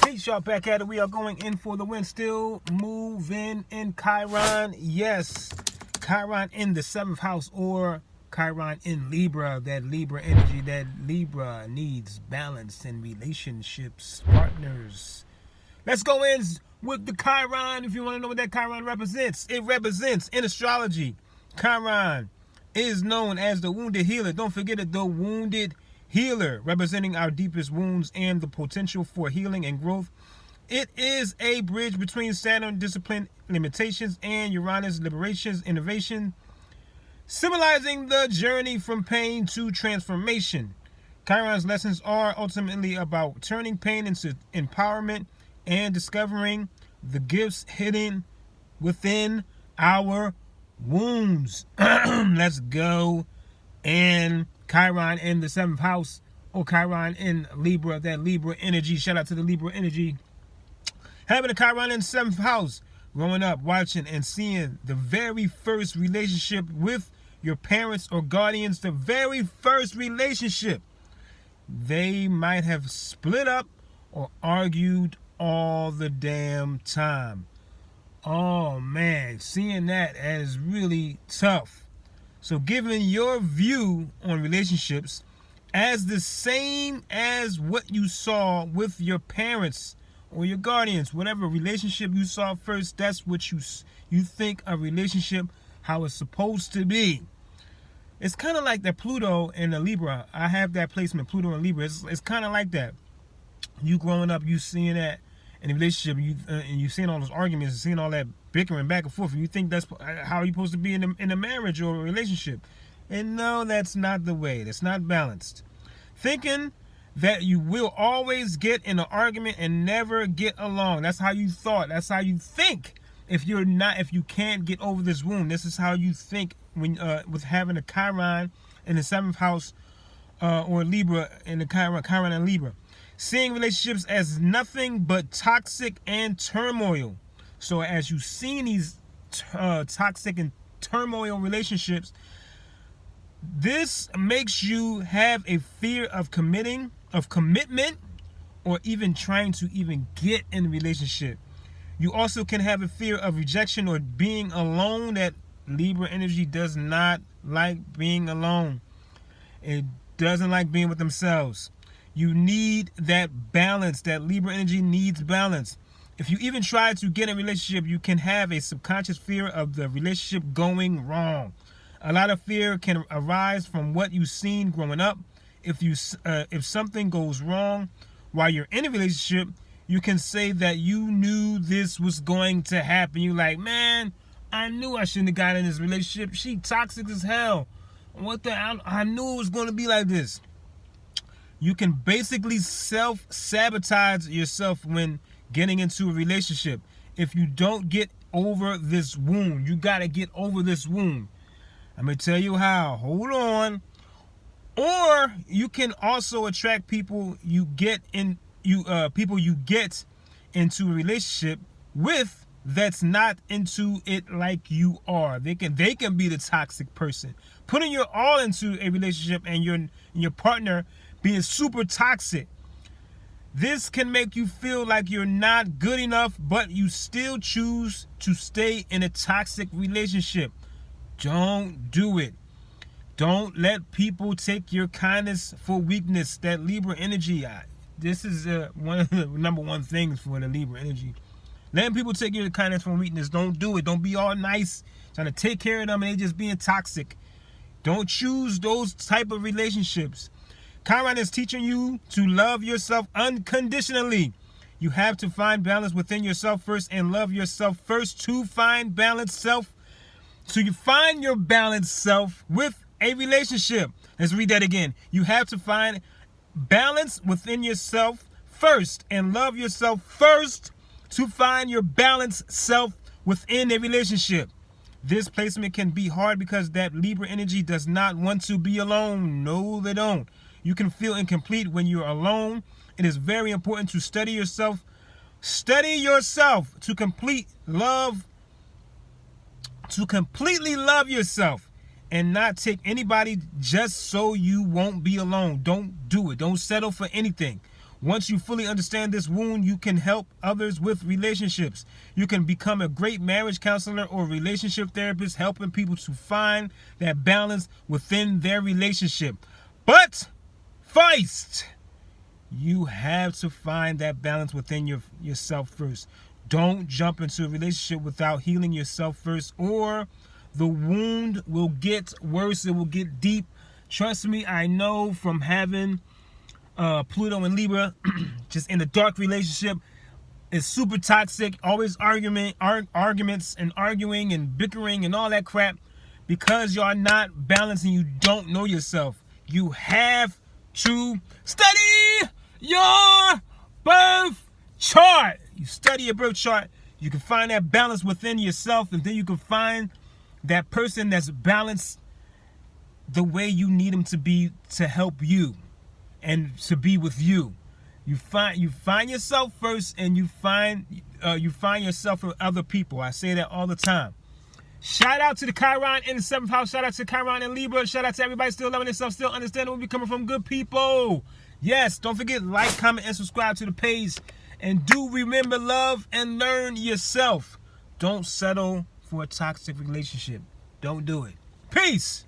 Peace, y'all. Back at it. We are going in for the win. Still moving in Chiron. Yes, Chiron in the 7th house, or Chiron in Libra. That Libra energy. That Libra needs balance in relationships, partners. Let's go in with the Chiron. If you want to know what that Chiron represents, it represents in astrology. Chiron is known as the wounded healer. Don't forget it, the wounded healer, representing our deepest wounds and the potential for healing and growth. It is a bridge between Saturn discipline limitations and Uranus liberations innovation, symbolizing the journey from pain to transformation. Chiron's lessons are ultimately about turning pain into empowerment and discovering the gifts hidden within our wounds. Let's go. And Chiron in the 7th house, or Chiron in Libra, that Libra energy. Shout out to the Libra energy. Having a Chiron in the 7th house, growing up, watching and seeing the very first relationship with your parents or guardians, the very first relationship. They might have split up or argued all the damn time. Oh man, seeing that is really tough. So giving your view on relationships as the same as what you saw with your parents or your guardians, whatever relationship you saw first, that's what you think a relationship, how it's supposed to be. It's kind of like the Pluto and the Libra. I have that placement, Pluto and Libra. It's kind of like that. You growing up, you seeing that in a relationship, and you seeing all those arguments, and seeing all that bickering back and forth, and you think that's how you're supposed to be in a marriage or a relationship. And no, that's not the way. That's not balanced. Thinking that you will always get in an argument and never get along. That's how you thought. That's how you think. If you can't get over this wound, this is how you think when with having a Chiron in the 7th house or Libra in the Chiron and Libra. Seeing relationships as nothing but toxic and turmoil. So as you see these toxic and turmoil relationships, this makes you have a fear of commitment, or even trying to even get in a relationship. You also can have a fear of rejection or being alone. That Libra energy does not like being alone. It doesn't like being with themselves. You need that balance. That Libra energy needs balance. If you even try to get in a relationship, you can have a subconscious fear of the relationship going wrong. A lot of fear can arise from what you've seen growing up. If something goes wrong while you're in a relationship, you can say that you knew this was going to happen. You're like, man, I knew I shouldn't have got in this relationship. She toxic as hell. I knew it was going to be like this. You can basically self-sabotage yourself when getting into a relationship. If you don't get over this wound, you got to get over this wound. I'm going to tell you how. Hold on. Or you can also attract people you get into a relationship with that's not into it like you are. They can be the toxic person. Putting your all into a relationship and your partner being super toxic. This can make you feel like you're not good enough, but you still choose to stay in a toxic relationship. Don't do it. Don't let people take your kindness for weakness. That Libra energy, this is one of the number one things for the Libra energy. Letting people take your kindness for weakness. Don't do it. Don't be all nice, trying to take care of them and they just being toxic. Don't choose those type of relationships. Chiron is teaching you to love yourself unconditionally. You have to find balance within yourself first and love yourself first to find balanced self. So you find your balanced self with a relationship. Let's read that again. You have to find balance within yourself first and love yourself first to find your balanced self within a relationship. This placement can be hard because that Libra energy does not want to be alone. No, they don't. You can feel incomplete when you're alone. It is very important to study yourself. Study yourself to completely love yourself and not take anybody just so you won't be alone. Don't do it. Don't settle for anything. Once you fully understand this wound, you can help others with relationships. You can become a great marriage counselor or relationship therapist, helping people to find that balance within their relationship. But first, you have to find that balance within yourself first. Don't jump into a relationship without healing yourself first, or the wound will get worse. It will get deep. Trust me, I know from having Pluto and Libra, just in a dark relationship, is super toxic. Always arguments and arguing and bickering and all that crap, because you're not balanced and you don't know yourself. You have to study your birth chart. You study your birth chart, you can find that balance within yourself, and then you can find that person that's balanced the way you need them to be, to help you and to be with you. You find yourself first, and you find yourself with other people. I say that all the time. Shout out to the Chiron in the 7th house. Shout out to Chiron in Libra. Shout out to everybody still loving themselves, still understanding we'll be coming from good people. Yes, don't forget, like, comment, and subscribe to the page. And do remember, love and learn yourself. Don't settle for a toxic relationship. Don't do it. Peace.